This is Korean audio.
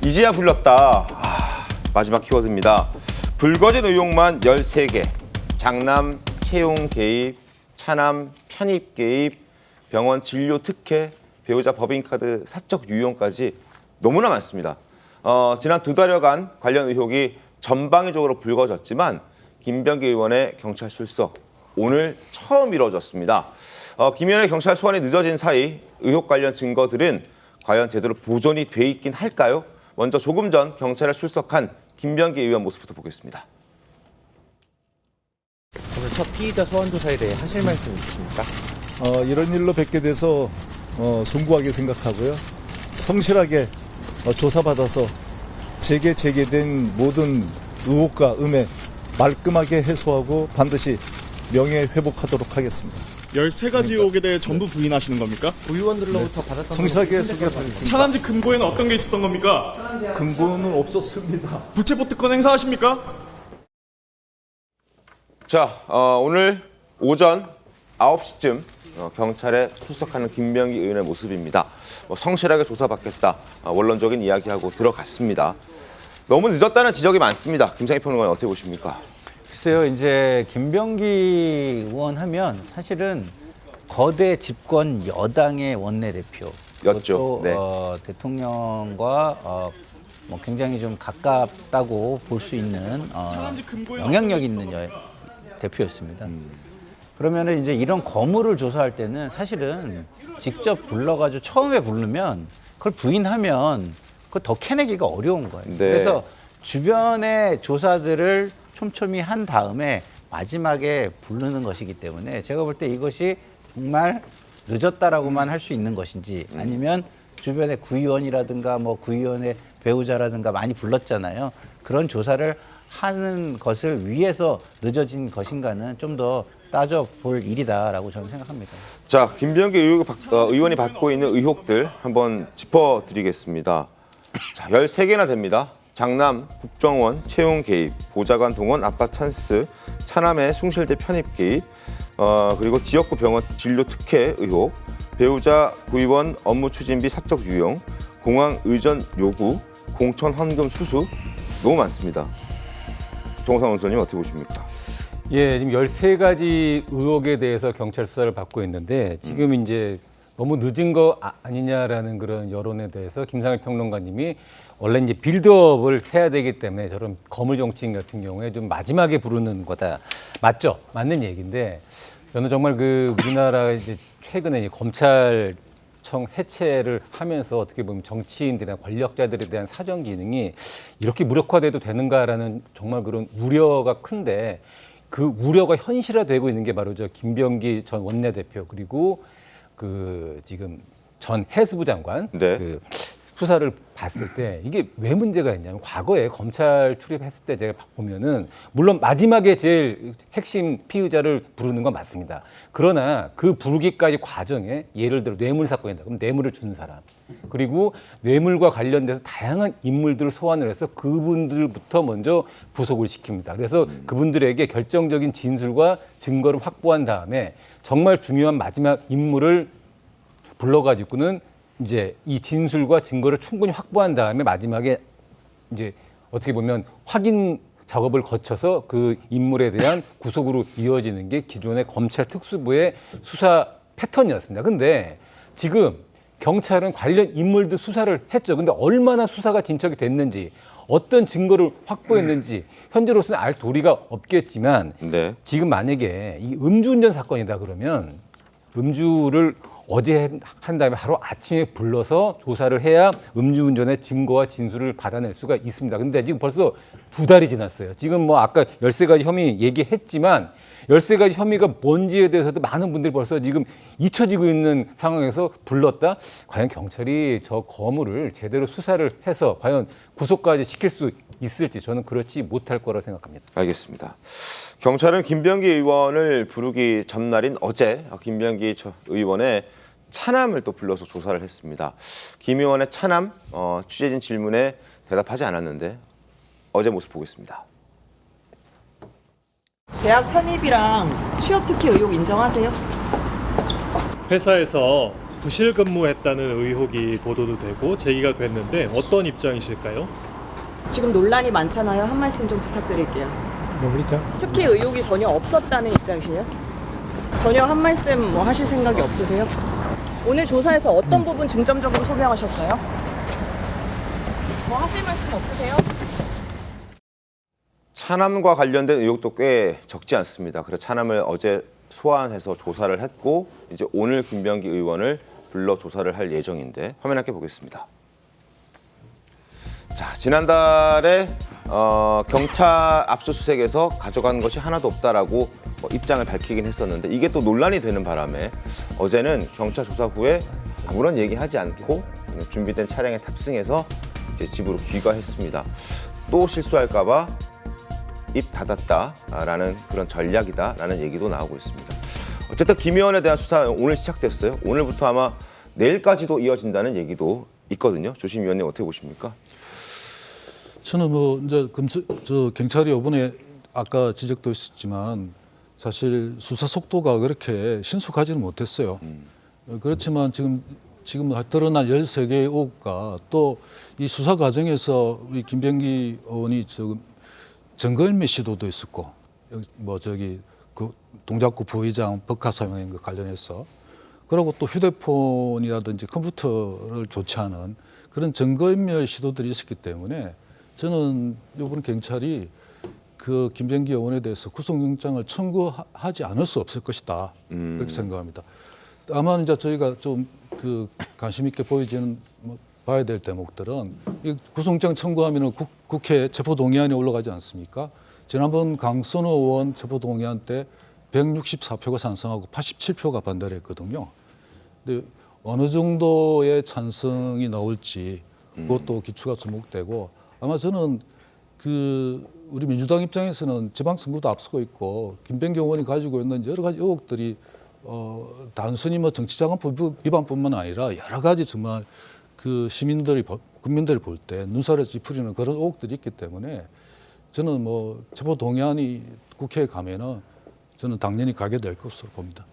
이제야 불렀다. 마지막 키워드입니다. 불거진 의혹만 13개. 장남 채용 개입, 차남 편입 개입, 병원 진료 특혜, 배우자 법인카드 사적 유용까지 너무나 많습니다. 지난 2달여간 관련 의혹이 전방위적으로 불거졌지만 김병기 의원의 경찰 출석 오늘 처음 이뤄졌습니다. 김 의원의 경찰 소환이 늦어진 사이 의혹 관련 증거들은 과연 제대로 보존이 돼 있긴 할까요? 먼저 조금 전 경찰에 출석한 김병기 의원 모습부터 보겠습니다. 오늘 첫 피의자 소환 조사에 대해 하실 말씀 있으십니까? 이런 일로 뵙게 돼서 송구하게 생각하고요. 성실하게 조사받아서 제기된 모든 의혹과 음해 말끔하게 해소하고 반드시 명예회복하도록 하겠습니다. 13가지 의혹에 대해 전부 부인하시는 겁니까? 의원들로부터 받았던 성실하게 소개하겠습니다. 차남집 금고에는 어떤 게 있었던 겁니까? 근거는 없었습니다. 부채보 특권 행사하십니까? 자, 오늘 오전 9시쯤 경찰에 출석하는 김병기 의원의 모습입니다. 성실하게 조사받겠다, 원론적인 이야기하고 들어갔습니다. 너무 늦었다는 지적이 많습니다. 김상희 평론가님 어떻게 보십니까? 글쎄요, 이제 김병기 의원 하면 사실은 거대 집권 여당의 원내대표. 였죠. 네. 대통령과 뭐 굉장히 좀 가깝다고 볼 수 있는 영향력 있는 대표였습니다. 그러면은 이제 이런 거물을 조사할 때는 사실은 직접 불러가지고 처음에 부르면 그걸 부인하면 그걸 더 캐내기가 어려운 거예요. 네. 그래서 주변의 조사들을 촘촘히 한 다음에 마지막에 부르는 것이기 때문에 제가 볼 때 이것이 정말 늦었다라고만 할 수 있는 것인지 아니면 주변의 구의원이라든가 뭐 구의원의 배우자라든가 많이 불렀잖아요. 그런 조사를 하는 것을 위해서 늦어진 것인가는 좀 더 따져볼 일이다라고 저는 생각합니다. 자, 김병기 의원이 받고 있는 의혹들 한번 짚어드리겠습니다. 자, 13개나 됩니다. 장남 국정원 채용 개입, 보좌관 동원 압박 찬스, 차남의 숭실대 편입 개입, 그리고 지역구 병원 진료 특혜 의혹, 배우자 구의원 업무 추진비 사적 유용, 공항 의전 요구, 공천 헌금 수수, 너무 많습니다. 정호상 원수님 어떻게 보십니까? 예, 지금 13가지 의혹에 대해서 경찰 수사를 받고 있는데 지금 이제 너무 늦은 거 아니냐라는 그런 여론에 대해서 김상일 평론가님이 원래 이제 빌드업을 해야 되기 때문에 저런 거물 정치인 같은 경우에 좀 마지막에 부르는 거다. 맞죠? 맞는 얘기인데 저는 정말 그 우리나라 이제 최근에 이제 검찰청 해체를 하면서 어떻게 보면 정치인들이나 권력자들에 대한 사정 기능이 이렇게 무력화돼도 되는가라는 정말 그런 우려가 큰데 그 우려가 현실화되고 있는 게 바로 저 김병기 전 원내대표 그리고 그 지금 전 해수부 장관 네. 그 수사를 봤을 때 이게 왜 문제가 있냐면 과거에 검찰 출입했을 때 제가 보면은 물론 마지막에 제일 핵심 피의자를 부르는 건 맞습니다. 그러나 그 부르기까지 과정에 예를 들어 뇌물 사건이다. 그럼 뇌물을 준 사람 그리고 뇌물과 관련돼서 다양한 인물들을 소환을 해서 그분들부터 먼저 부속을 시킵니다. 그래서 그분들에게 결정적인 진술과 증거를 확보한 다음에 정말 중요한 마지막 인물을 불러가지고는 이제 이 진술과 증거를 충분히 확보한 다음에 마지막에 이제 어떻게 보면 확인 작업을 거쳐서 그 인물에 대한 구속으로 이어지는 게 기존의 검찰 특수부의 수사 패턴이었습니다. 근데 지금 경찰은 관련 인물들 수사를 했죠. 근데 얼마나 수사가 진척이 됐는지 어떤 증거를 확보했는지 현재로서는 알 도리가 없겠지만 네. 지금 만약에 이 음주운전 사건이다 그러면 음주를 어제 한 다음에 하루 아침에 불러서 조사를 해야 음주운전의 증거와 진술을 받아낼 수가 있습니다. 근데 지금 벌써 2달이 지났어요. 지금 뭐 아까 13가지 혐의 얘기했지만 13가지 혐의가 뭔지에 대해서도 많은 분들이 벌써 지금 잊혀지고 있는 상황에서 불렀다? 과연 경찰이 저 거물을 제대로 수사를 해서 과연 구속까지 시킬 수 있을지 저는 그렇지 못할 거라고 생각합니다. 알겠습니다. 경찰은 김병기 의원을 부르기 전날인 어제 김병기 의원의 차남을 또 불러서 조사를 했습니다. 김 의원의 차남 취재진 질문에 대답하지 않았는데 어제 모습 보겠습니다. 대학 편입이랑 취업 특혜 의혹 인정하세요? 회사에서 부실 근무했다는 의혹이 보도도 되고 제기가 됐는데 어떤 입장이실까요? 지금 논란이 많잖아요. 한 말씀 좀 부탁드릴게요. 모르죠. 스키 의혹이 전혀 없었다는 입장이세요? 전혀 한 말씀 뭐 하실 생각이 없으세요? 오늘 조사에서 어떤 부분 중점적으로 소명하셨어요? 뭐 하실 말씀 없으세요? 차남과 관련된 의혹도 꽤 적지 않습니다. 그래서 차남을 어제 소환해서 조사를 했고 이제 오늘 김병기 의원을 불러 조사를 할 예정인데 화면 함께 보겠습니다. 자, 지난달에 경찰 압수수색에서 가져간 것이 하나도 없다라고 입장을 밝히긴 했었는데 이게 또 논란이 되는 바람에 어제는 경찰 조사 후에 아무런 얘기하지 않고 준비된 차량에 탑승해서 이제 집으로 귀가했습니다. 또 실수할까봐 입 닫았다라는 그런 전략이다라는 얘기도 나오고 있습니다. 어쨌든 김 의원에 대한 수사 오늘 시작됐어요. 오늘부터 아마 내일까지도 이어진다는 얘기도 있거든요. 조심 위원님 어떻게 보십니까? 저는 뭐 이제 경찰이 이번에 아까 지적도 있었지만 사실 수사 속도가 그렇게 신속하지는 못했어요. 그렇지만 지금 드러난 13개의 의혹과 또 이 수사 과정에서 우리 김병기 의원이 지금 증거인멸 시도도 있었고 그 동작구 부의장 법카 사용한 것 관련해서 그리고 또 휴대폰이라든지 컴퓨터를 조치하는 그런 증거인멸 시도들이 있었기 때문에 저는 이번 경찰이 그 김병기 의원에 대해서 구속영장을 청구하지 않을 수 없을 것이다 그렇게 생각합니다. 다만 이제 저희가 좀 그 관심 있게 봐야 될 대목들은 이 구속영장 청구하면은 국회 체포동의안이 올라가지 않습니까? 지난번 강선호 의원 체포동의안 때 164표가 찬성하고 87표가 반대를 했거든요. 근데 어느 정도의 찬성이 나올지 그것도 기추가 주목되고 아마 저는 우리 민주당 입장에서는 지방선거도 앞서고 있고 김병기 의원이 가지고 있는 여러 가지 의혹들이 단순히 뭐 정치자금법 위반뿐만 아니라 여러 가지 정말 그 국민들이 볼 때 눈살을 찌푸리는 그런 의혹들이 있기 때문에 저는 뭐 체포 동의안이 국회에 가면은 저는 당연히 가게 될 것으로 봅니다.